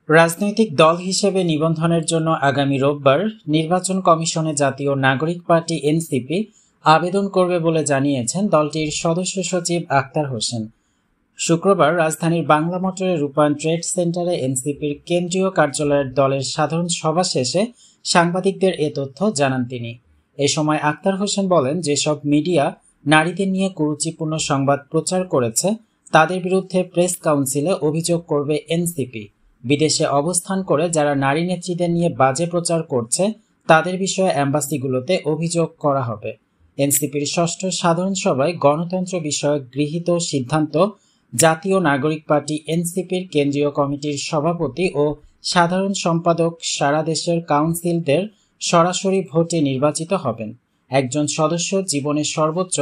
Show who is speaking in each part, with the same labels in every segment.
Speaker 1: রাজনৈতিক দল হিসেবে নিবন্ধনের জন্য আগামী রোববার নির্বাচন কমিশনে জাতীয় নাগরিক পার্টি এনসিপি আবেদন করবে বলে জানিয়েছেন দলটির সদস্য সচিব আক্তার হোসেন। শুক্রবার রাজধানীর বাংলা মোটরের রূপায়ণ ট্রেড সেন্টারে এনসিপির কেন্দ্রীয় কার্যালয়ের দলের সাধারণ সভা শেষে সাংবাদিকদের এ তথ্য জানান তিনি। এ সময় আক্তার হোসেন বলেন, যেসব মিডিয়া নারীদের নিয়ে কুরুচিপূর্ণ সংবাদ প্রচার করেছে তাদের বিরুদ্ধে প্রেস কাউন্সিলে অভিযোগ করবে এনসিপি। বিদেশে অবস্থান করে যারা নারী নেত্রীদের নিয়ে বাজে প্রচার করছে তাদের বিষয়ে অ্যাম্বাসিগুলোতে অভিযোগ করা হবে। এনসিপির ষষ্ঠ সাধারণ সভায় গণতন্ত্র বিষয়ক গৃহীত সিদ্ধান্ত জাতীয় নাগরিক পার্টি এনসিপির কেন্দ্রীয় কমিটির সভাপতি ও সাধারণ সম্পাদক সারা দেশের কাউন্সিলদের সরাসরি ভোটে নির্বাচিত হবেন। একজন সদস্য জীবনে সর্বোচ্চ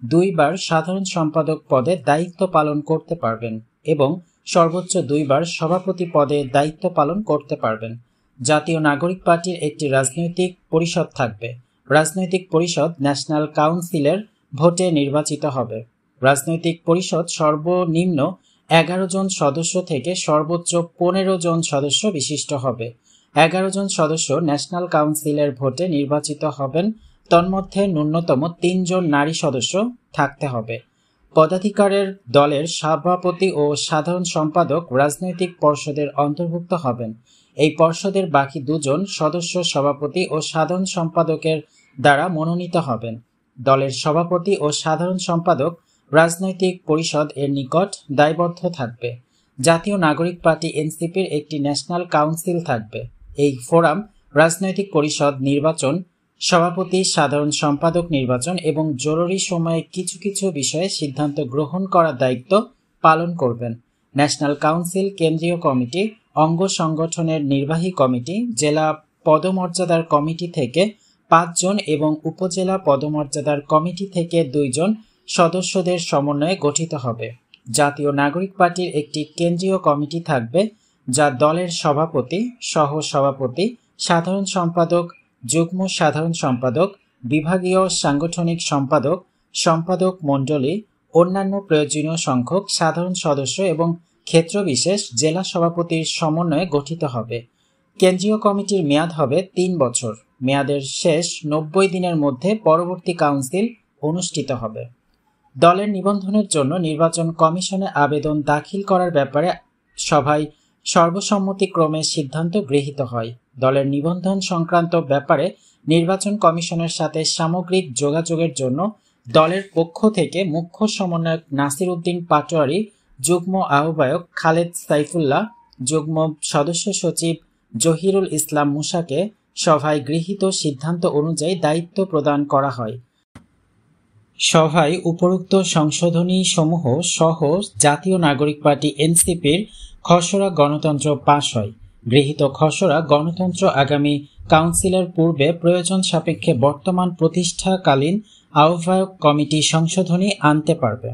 Speaker 1: 2 বার সাধারণ সম্পাদক পদে দায়িত্ব পালন করতে পারবেন এবং সর্বোচ্চ 2 বার সভাপতি পদে দায়িত্ব পালন করতে পারবেন। জাতীয় নাগরিক পার্টির একটি রাজনৈতিক পরিষদ থাকবে। রাজনৈতিক পরিষদ ন্যাশনাল কাউন্সিলের ভোটে নির্বাচিত হবে। রাজনৈতিক পরিষদ সর্বনিম্ন 11 জন সদস্য থেকে সর্বোচ্চ 15 জন সদস্য বিশিষ্ট হবে। 11 জন সদস্য ন্যাশনাল কাউন্সিলের ভোটে নির্বাচিত হবেন। তন্মধ্যে ন্যূনতম 3 জন নারী সদস্য থাকতে হবে। পদাধিকারের দলের সভাপতি ও সাধারণ সম্পাদক রাজনৈতিক পর্ষদের অন্তর্ভুক্ত হবেন। এই পর্ষদের বাকি 2 জন সদস্য সভাপতি ও সাধারণ সম্পাদকের দ্বারা মনোনীত হবেন। দলের সভাপতি ও সাধারণ সম্পাদক রাজনৈতিক পরিষদ এর নিকট দায়বদ্ধ থাকবে। জাতীয় নাগরিক পার্টি এনসিপির একটি ন্যাশনাল কাউন্সিল থাকবে। এই ফোরাম রাজনৈতিক পরিষদ নির্বাচন, সভাপতি, সাধারণ সম্পাদক নির্বাচন এবং জরুরি সময়ে কিছু কিছু বিষয়ে সিদ্ধান্ত গ্রহণ করার দায়িত্ব পালন করবেন। ন্যাশনাল কাউন্সিল কেন্দ্রীয় কমিটি, অঙ্গ সংগঠনের নির্বাহী কমিটি, জেলা পদমর্যাদার কমিটি থেকে 5 জন এবং উপজেলা পদমর্যাদার কমিটি থেকে 2 জন সদস্যদের সমন্বয়ে গঠিত হবে। জাতীয় নাগরিক পার্টির একটি কেন্দ্রীয় কমিটি থাকবে যা দলের সভাপতি, সহ সভাপতি, সাধারণ সম্পাদক, যুগ্ম সাধারণ সম্পাদক, বিভাগীয় সাংগঠনিক সম্পাদক, সম্পাদক মণ্ডলী, অন্যান্য প্রয়োজনীয় সংখ্যক সাধারণ সদস্য এবং ক্ষেত্রবিশেষ জেলা সভাপতির সমন্বয়ে গঠিত হবে। কেন্দ্রীয় কমিটির মেয়াদ হবে 3 বছর। মেয়াদের শেষ 90 দিনের মধ্যে পরবর্তী কাউন্সিল অনুষ্ঠিত হবে। দলের নিবন্ধনের জন্য নির্বাচন কমিশনে আবেদন দাখিল করার ব্যাপারে সভায় সর্বসম্মতিক্রমে সিদ্ধান্ত গৃহীত হয়। দলের নিবন্ধন সংক্রান্ত ব্যাপারে নির্বাচন কমিশনের সাথে সামগ্রিক যোগাযোগের জন্য দলের পক্ষ থেকে মুখ্য সমন্বয়ক নাসির উদ্দিন পাটোয়ারি, যুগ্ম আহ্বায়ক খালেদ সাইফুল্লাহ, যুগ্ম সদস্য সচিব জহিরুল ইসলাম মুসাকে সভায় গৃহীত সিদ্ধান্ত অনুযায়ী দায়িত্ব প্রদান করা হয়। সভায় উপরোক্ত সংশোধনী সমূহ সহ জাতীয় নাগরিক পার্টি এনসিপির খসড়া গণতন্ত্র পাশ হয়। গৃহীত খসড়া গণতন্ত্র আগামী কাউন্সিলের পূর্বে প্রয়োজন সাপেক্ষে বর্তমান প্রতিষ্ঠাকালীন আহ্বায়ক কমিটি সংশোধনী আনতে পারবে।